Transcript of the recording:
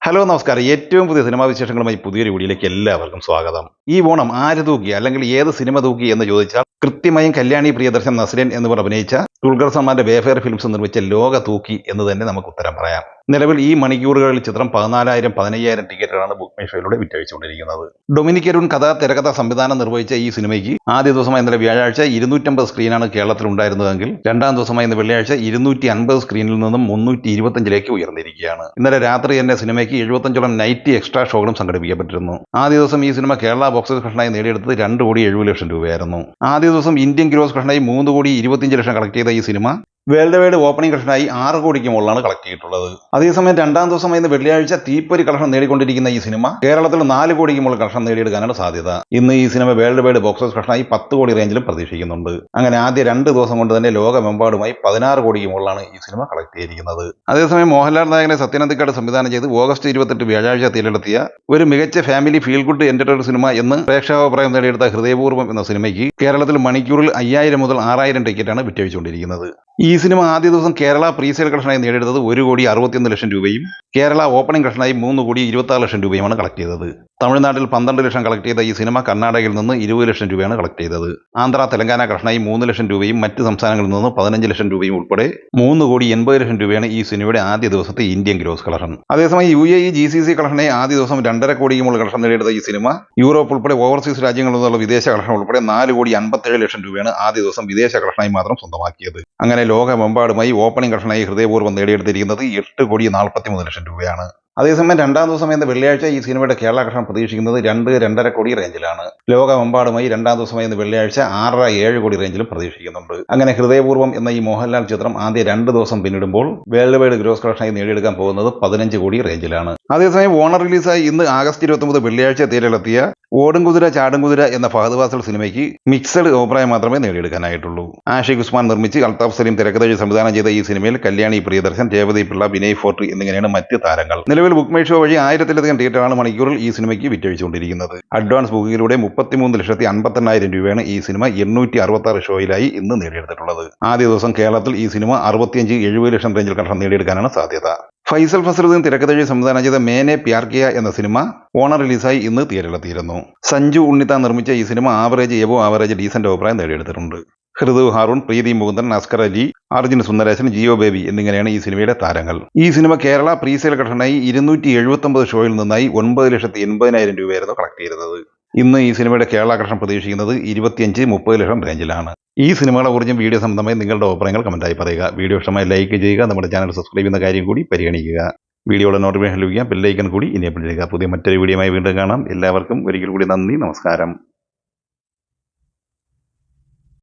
Hello നമസ്കാരം. ഏറ്റവും പുതിയ സിനിമാ വിശേഷങ്ങളുമായി പുതിയൊരു വീഡിയോയിലേക്ക് എല്ലാവർക്കും സ്വാഗതം. ഈ ഓണം ആര് തൂക്കി അല്ലെങ്കിൽ ഏത് സിനിമ തൂക്കി എന്ന് ചോദിച്ചാൽ കൃത്യമായും കല്യാണി പ്രിയദർശൻ, നസ്രിൻ എന്നിവർ അഭിനയിച്ച ദുൽഖർ സൽമാന്റെ വേഫെയർ ഫിലിംസ് നിർമ്മിച്ച ലോക തൂക്കി എന്ന് തന്നെ നമുക്ക് ഉത്തരം പറയാം. നിലവിൽ ഈ മണിക്കൂറുകളിൽ ചിത്രം 14,000 15,000 ടിക്കറ്റുകളാണ് ബുക്ക് മൈ ഷോയിലൂടെ വിറ്റഴിച്ചുകൊണ്ടിരിക്കുന്നത്. ഡൊമിനിക് അരുൺ കഥ, തിരക്കഥ, സംവിധാനം നിർവഹിച്ച ഈ സിനിമയ്ക്ക് ആദ്യ ദിവസമായ ഇന്നലെ വ്യാഴാഴ്ച 250 സ്ക്രീനാണ് കേരളത്തിൽ ഉണ്ടായിരുന്നതെങ്കിൽ രണ്ടാം ദിവസമായ ഇന്ന് വെള്ളിയാഴ്ച 250 സ്ക്രീനിൽ നിന്നും 325 ഉയർന്നിരിക്കുകയാണ്. ഇന്നലെ രാത്രി തന്നെ സിനിമയ്ക്ക് 75ഓളം നൈറ്റ് എക്സ്ട്രാ ഷോകളും സംഘടിപ്പിക്കപ്പെട്ടിരുന്നു. ആദ്യ ദിവസം ഈ സിനിമ കേരള ബോക്സ് ഓഫീസ് കളക്ഷനായി നേടിയെടുത്തത് 2,70,00,000 രൂപയായിരുന്നു. ആദ്യ ദിവസം ഇന്ത്യൻ ഗ്രോസ് കളക്ഷനായി 3,25,00,000 കളക്ട് ചെയ്ത ഈ സിനിമ വേൾഡ് വൈഡ് ഓപ്പണിംഗ് കളക്ഷനായി 6 കോടിക്ക് മുകളിലാണ് കളക്ട് ചെയ്തിട്ടുള്ളത്. അതേസമയം രണ്ടാം ദിവസമായ ഇന്ന് വെള്ളിയാഴ്ച തീപ്പൊരി കളക്ഷൻ നേടിക്കൊണ്ടിരിക്കുന്ന ഈ സിനിമ കേരളത്തിൽ 4 കോടിക്ക് മുകളിൽ കളക്ഷൻ നേടിയെടുക്കാനാണ് സാധ്യത. ഇന്ന് ഈ cinema world wide box office കളക്ഷനായി 10 കോടി റേഞ്ചിലും പ്രതീക്ഷിക്കുന്നുണ്ട്. അങ്ങനെ ആദ്യ 2 ദിവസം കൊണ്ട് തന്നെ ലോകമെമ്പാടുമായി 16 കോടിക്ക് മുകളിലാണ് ഈ സിനിമ കളക്ട് ചെയ്തിരിക്കുന്നത്. അതേസമയം മോഹൻലാൽ നായകനെ സത്യനന്ദിക്കാട് സംവിധാനം ചെയ്ത് ഓഗസ്റ്റ് 28 വ്യാഴാഴ്ച തിരഞ്ഞെടുത്തിയ ഒരു മികച്ച family feel good entertainer cinema എന്ന് പ്രേക്ഷകാഭിപ്രായം നേടിയെടുത്ത ഹൃദയപൂർവ്വം എന്ന സിനിമയ്ക്ക് കേരളത്തിൽ മണിക്കൂറിൽ 5,000 മുതൽ 6,000 ടിക്കറ്റാണ് വിറ്റഴിച്ചുകൊണ്ടിരിക്കുന്നത്. ഈ സിനിമ ആദ്യ ദിവസം കേരള പ്രീസെയിൽ കളക്ഷനായി നേടിയെടുത്തത് 1,61,00,000 രൂപയും കേരള ഓപ്പണിംഗ് കളക്ഷനായി 3,26,00,000 രൂപയുമാണ് കളക്ട് ചെയ്തത്. തമിഴ്നാട്ടിൽ 12 ലക്ഷം കളക്ട് ചെയ്ത ഈ സിനിമ കർണാടകയിൽ നിന്ന് 20 ലക്ഷം രൂപയാണ് കളക്ട് ചെയ്തത്. ആന്ധ്ര, തെലങ്കാന കളക്ഷനായി 3 ലക്ഷം രൂപയും മറ്റ് സംസ്ഥാനങ്ങളിൽ നിന്ന് 15 ലക്ഷം രൂപയും ഉൾപ്പെടെ 3,80,00,000 രൂപയാണ് ഈ സിനിമയുടെ ആദ്യ ദിവസത്തെ ഇന്ത്യൻ ഗ്രോസ് കളക്ഷൻ. അതേസമയം UAE GCC കളക്ഷനായി ആദ്യ ദിവസം 2.5 കോടിക്ക് മുകളിൽ കളക്ഷൻ നേടിയെടുത്ത ഈ സിനിമ യൂറോപ്പ് ഉൾപ്പെടെ ഓവർസീസ് രാജ്യങ്ങളിൽ നിന്നുള്ള വിദേശ കളക്ഷൻ ഉൾപ്പെടെ 4,57,00,000 രൂപയാണ് ആദ്യ ദിവസം വിദേശ കളക്ഷനായി മാത്രം സ്വന്തമാക്കിയത്. അങ്ങനെ ലോകമെമ്പാടുമായി ഓപ്പണിംഗ് കളക്ഷനായി ഹൃദയപൂർവ്വം നേടിയെടുത്തിരിക്കുന്നത് 8,43,00,000 രൂപയാണ്. അതേസമയം രണ്ടാം ദിവസം എന്ന വെള്ളിയാഴ്ച ഈ സിനിമയുടെ കേരള കളക്ഷൻ പ്രതീക്ഷിക്കുന്നത് 2-2.5 കോടി റേഞ്ചിലാണ്. ലോകമെമ്പാടുമായി രണ്ടാം ദിവസമായ വെള്ളിയാഴ്ച 6-7 കോടി റേഞ്ചിലും പ്രതീക്ഷിക്കുന്നുണ്ട്. അങ്ങനെ ഹൃദയപൂർവ്വം എന്ന ഈ മോഹൻലാൽ ചിത്രം ആദ്യ 2 ദിവസം പിന്നിടുമ്പോൾ വേൾഡ് വൈഡ് ഗ്രോസ് കളക്ഷനായി നേടിയെടുക്കാൻ പോകുന്നത് 15 കോടി റേഞ്ചിലാണ്. അതേസമയം ഓണർ റിലീസായി ഇന്ന് ആഗസ്റ്റ് 29 വെള്ളിയാഴ്ച തിരയിലെത്തിയ ഓടുംകുതിര ചാടുംകുതിര എന്ന ഫഹദ് ഫാസിൽ സിനിമയ്ക്ക് മിക്സഡ് അഭിപ്രായം മാത്രമേ നേടിയെടുക്കാനായിട്ടുള്ളൂ. ആഷിഖ് ഉസ്മാൻ നിർമ്മിച്ച് അൽതാഫ് സലീം തിരക്കഥ സംവിധാനം ചെയ്ത ഈ സിനിമയിൽ കല്യാണി പ്രിയദർശൻ, രേവതി പിള്ള, വിനയ് ഫോർട്ട് എന്നിങ്ങനെയാണ് മറ്റ് താരങ്ങൾ. നിലവിൽ ബുക്ക് മൈ ഷോ വഴി 1000-ലധികം തിയേറ്ററാണ് മണിക്കൂറിൽ ഈ സിനിമയ്ക്ക് വിറ്റഴിച്ചുകൊണ്ടിരിക്കുന്നത്. അഡ്വാൻസ് ബുക്കിങ്ങിലൂടെ 33,52,000 രൂപയാണ് ഈ സിനിമ 866 ഷോയിലായി ഇന്ന് നേടിയെടുത്തിട്ടുള്ളത്. ആദ്യ ദിവസം കേരളത്തിൽ ഈ സിനിമ 65-70 ലക്ഷം റേഞ്ചിൽ കളക്ഷൻ നേടിയെടുക്കാനാണ് സാധ്യത. ഫൈസൽ ഫസലുദ്ദീൻ തിരക്കഥ സംവിധാനം ചെയ്ത മേനെ പ്യാർ കിയ എന്ന സിനിമ ഓണർ റിലീസായി ഇന്ന് തിയേറ്ററിലെത്തിയിരുന്നു. സഞ്ജു ഉണ്ണിത്താൻ നിർമ്മിച്ച ഈ സിനിമ ആവറേജ് ഡീസന്റ് അഭിപ്രായം നേടിയെടുത്തിട്ടുണ്ട്. ഹൃദു ഹാറൂൺ, പ്രീതി മുകുന്ദൻ, അസ്കർ അലി, അർജുൻ സുന്ദരേശൻ, ജിയോ ബേബി എന്നിങ്ങനെയാണ് ഈ സിനിമയുടെ താരങ്ങൾ. ഈ സിനിമ കേരള പ്രീസെയിൽ കളക്ഷനായി 279 ഷോയിൽ നിന്നായി 9,80,000 രൂപയായിരുന്നു കളക്ട് ചെയ്തത്. ഇന്ന് ഈ സിനിമയുടെ കേരള കളക്ഷൻ പ്രതീക്ഷിക്കുന്നത് 25-30 ലക്ഷം റേഞ്ചിലാണ്. ഈ സിനിമകളെ കുറിച്ചും വീഡിയോ സംബന്ധമായി നിങ്ങളുടെ അഭിപ്രായങ്ങൾ കമന്റായി പറയുക. വീഡിയോ ഇഷ്ടമായി ലൈക്ക് ചെയ്യുക. നമ്മുടെ ചാനൽ സബ്സ്ക്രൈബ് ചെയ്യുന്ന കാര്യം കൂടി പരിഗണിക്കുക. വീഡിയോയുടെ നോട്ടിഫിക്കേഷൻ ലഭിക്കാൻ ബെൽ ഐക്കൺ കൂടി എനേബിൾ ചെയ്യുക. പുതിയ മറ്റൊരു വീഡിയോയുമായി വീണ്ടും കാണാം. എല്ലാവർക്കും ഒരിക്കൽ കൂടി നന്ദി, നമസ്കാരം.